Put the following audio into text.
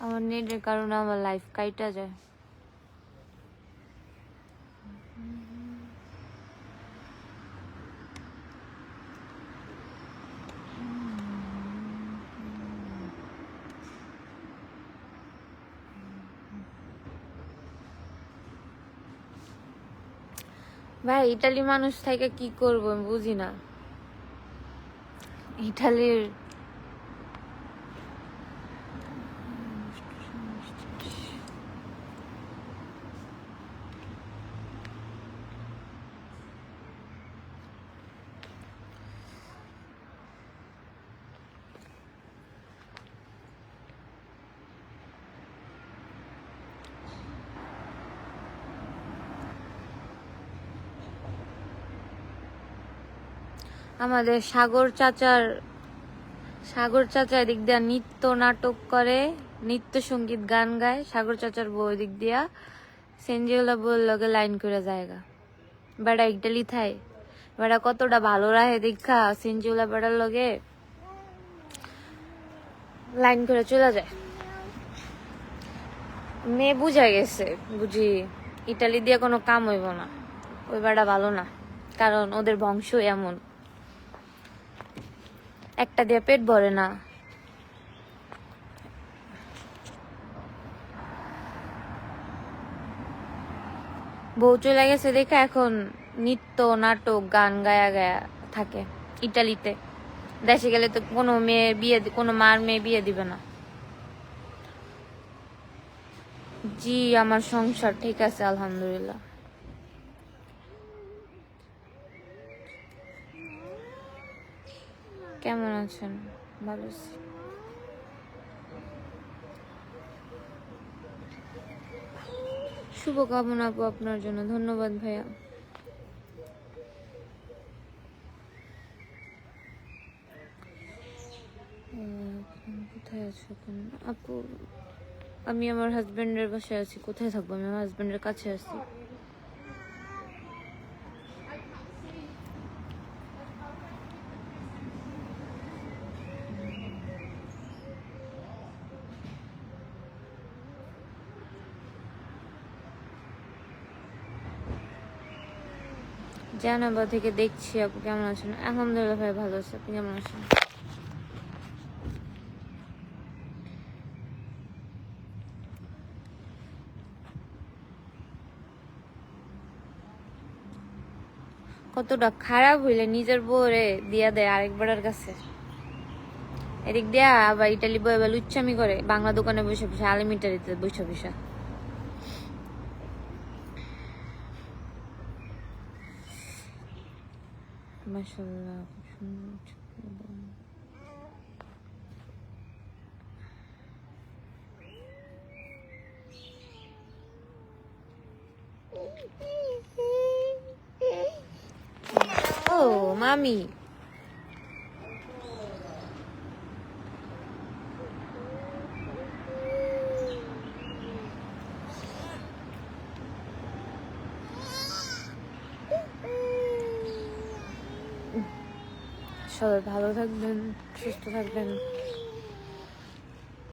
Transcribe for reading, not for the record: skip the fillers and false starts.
আমার নেটের কারণে আমার লাইফ কাইটা যায়। ভাই ইটালি মানুষ থেকে কি করবো আমি বুঝি না। ইটালির আমাদের সাগর চাচা এদিক দিয়া নৃত্য নাটক করে, নৃত্য সঙ্গীত গান গায়। সাগর চাচার বউ এদিক দিয়া সেঞ্জিওলা বউর লগে লাইন করে জায়গা। বেড়া ইটালি থাই বেড়া কতটা ভালো রাহে দেখা সেঞ্জিওলা বেড়ার লগে লাইন করে চলে যায়। মেয়ে বুঝা গেছে, বুঝি ইটালি দিয়ে কোনো কাম হইব না, ওই বেড়া ভালো না, কারণ ওদের বংশ এমন, একটা দিয়ে পেট ভরে না। বউ চলে গেছে দেখা এখন নৃত্য নাটক গান গায়া গায়া থাকে ইটালিতে। দেশে গেলে তো কোনো মার মেয়ে বিয়ে দিবে না। জি আমার সংসার ঠিক আছে আলহামদুলিল্লাহ। কেমন আছেন? ভালো আছি। শুভকামনা আপু আপনার জন্য, ধন্যবাদ ভাইয়া। কোথায় আছো এখন আপু? আমি আমার হাজবেন্ডের বাসায় আছি। কোথায় থাকবো? আমি আমার হাজবেন্ডের কাছে আছি। জানাবা থেকে দেখছি আপু কেমন আছেন। আলহামদুলিল্লাহ ভাই ভালো আছে, আপনি কেমন আছেন? কতটা খারাপ হইলে নিজের বউরে দিয়া দেয় আরেকবারের কাছে। এদিক দিয়া আবার ইটালি বই আবার লুচ্চামি করে, বাংলা দোকানে বসে বসে, আলিমিটারিতে বসে বসে। মাশাআল্লাহ খুব সুন্দর। ও মামি সবাই ভালো থাকবেন, সুস্থ থাকবেন।